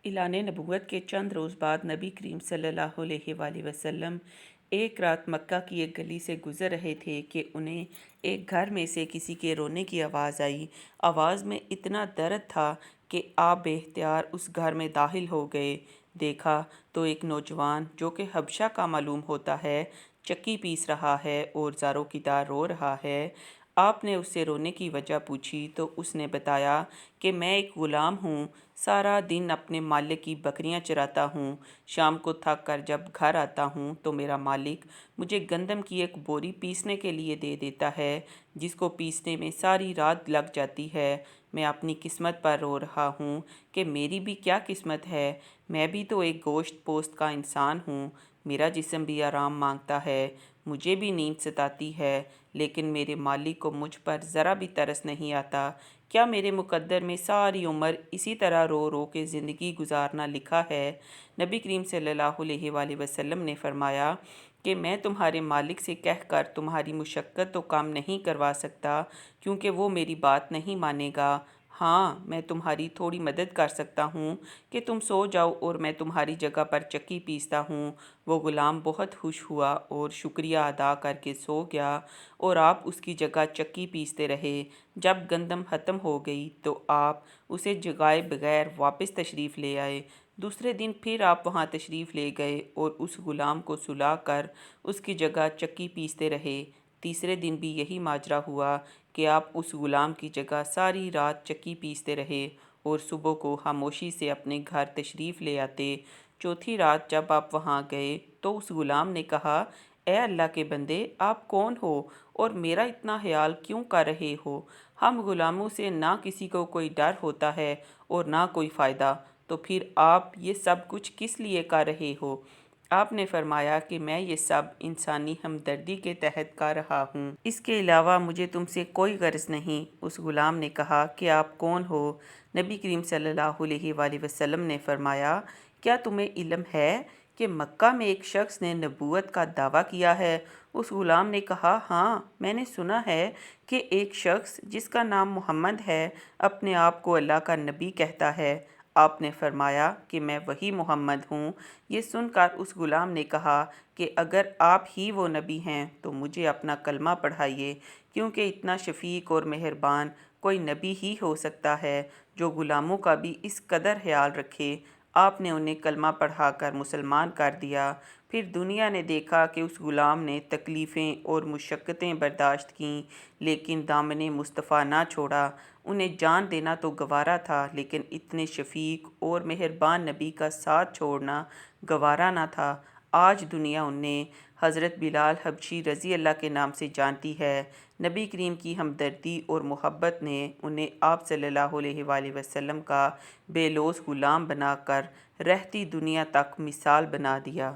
اعلان نبوت کے چند روز بعد نبی کریم صلی اللہ علیہ وآلہ وسلم ایک رات مکہ کی ایک گلی سے گزر رہے تھے کہ انہیں ایک گھر میں سے کسی کے رونے کی آواز آئی۔ آواز میں اتنا درد تھا کہ آپ بے اختیار اس گھر میں داخل ہو گئے۔ دیکھا تو ایک نوجوان جو کہ حبشہ کا معلوم ہوتا ہے چکی پیس رہا ہے اور زاروں کی طرح رو رہا ہے۔ آپ نے اس سے رونے کی وجہ پوچھی تو اس نے بتایا کہ میں ایک غلام ہوں، سارا دن اپنے مالک کی بکریاں چراتا ہوں، شام کو تھک کر جب گھر آتا ہوں تو میرا مالک مجھے گندم کی ایک بوری پیسنے کے لیے دے دیتا ہے، جس کو پیسنے میں ساری رات لگ جاتی ہے۔ میں اپنی قسمت پر رو رہا ہوں کہ میری بھی کیا قسمت ہے، میں بھی تو ایک گوشت پوست کا انسان ہوں، میرا جسم بھی آرام مانگتا ہے، مجھے بھی نیند ستاتی ہے، لیکن میرے مالک کو مجھ پر ذرا بھی ترس نہیں آتا۔ کیا میرے مقدر میں ساری عمر اسی طرح رو رو کے زندگی گزارنا لکھا ہے؟ نبی کریم صلی اللہ علیہ وآلہ وسلم نے فرمایا کہ میں تمہارے مالک سے کہہ کر تمہاری مشقت تو کم نہیں کروا سکتا، کیونکہ وہ میری بات نہیں مانے گا۔ ہاں، میں تمہاری تھوڑی مدد کر سکتا ہوں کہ تم سو جاؤ اور میں تمہاری جگہ پر چکی پیستا ہوں۔ وہ غلام بہت خوش ہوا اور شکریہ ادا کر کے سو گیا اور آپ اس کی جگہ چکی پیستے رہے۔ جب گندم ختم ہو گئی تو آپ اسے جگائے بغیر واپس تشریف لے آئے۔ دوسرے دن پھر آپ وہاں تشریف لے گئے اور اس غلام کو سلا کر اس کی جگہ چکی پیستے رہے۔ تیسرے دن بھی یہی ماجرا ہوا کہ آپ اس غلام کی جگہ ساری رات چکی پیستے رہے اور صبح کو خاموشی سے اپنے گھر تشریف لے آتے۔ چوتھی رات جب آپ وہاں گئے تو اس غلام نے کہا، اے اللہ کے بندے، آپ کون ہو اور میرا اتنا خیال کیوں کر رہے ہو؟ ہم غلاموں سے نہ کسی کو کوئی ڈر ہوتا ہے اور نہ کوئی فائدہ، تو پھر آپ یہ سب کچھ کس لیے کر رہے ہو؟ آپ نے فرمایا کہ میں یہ سب انسانی ہمدردی کے تحت کر رہا ہوں، اس کے علاوہ مجھے تم سے کوئی غرض نہیں۔ اس غلام نے کہا کہ آپ کون ہو؟ نبی کریم صلی اللہ علیہ وآلہ وسلم نے فرمایا، کیا تمہیں علم ہے کہ مکہ میں ایک شخص نے نبوت کا دعویٰ کیا ہے؟ اس غلام نے کہا، ہاں، میں نے سنا ہے کہ ایک شخص جس کا نام محمد ہے اپنے آپ کو اللہ کا نبی کہتا ہے۔ آپ نے فرمایا کہ میں وہی محمد ہوں۔ یہ سن کر اس غلام نے کہا کہ اگر آپ ہی وہ نبی ہیں تو مجھے اپنا کلمہ پڑھائیے، کیونکہ اتنا شفیق اور مہربان کوئی نبی ہی ہو سکتا ہے جو غلاموں کا بھی اس قدر خیال رکھے۔ آپ نے انہیں کلمہ پڑھا کر مسلمان کر دیا۔ پھر دنیا نے دیکھا کہ اس غلام نے تکلیفیں اور مشقتیں برداشت کیں لیکن دامن مصطفیٰ نہ چھوڑا۔ انہیں جان دینا تو گوارا تھا لیکن اتنے شفیق اور مہربان نبی کا ساتھ چھوڑنا گوارا نہ تھا۔ آج دنیا انہیں حضرت بلال حبشی رضی اللہ کے نام سے جانتی ہے۔ نبی کریم کی ہمدردی اور محبت نے انہیں آپ صلی اللہ علیہ وآلہ وسلم کا بے لوث غلام بنا کر رہتی دنیا تک مثال بنا دیا۔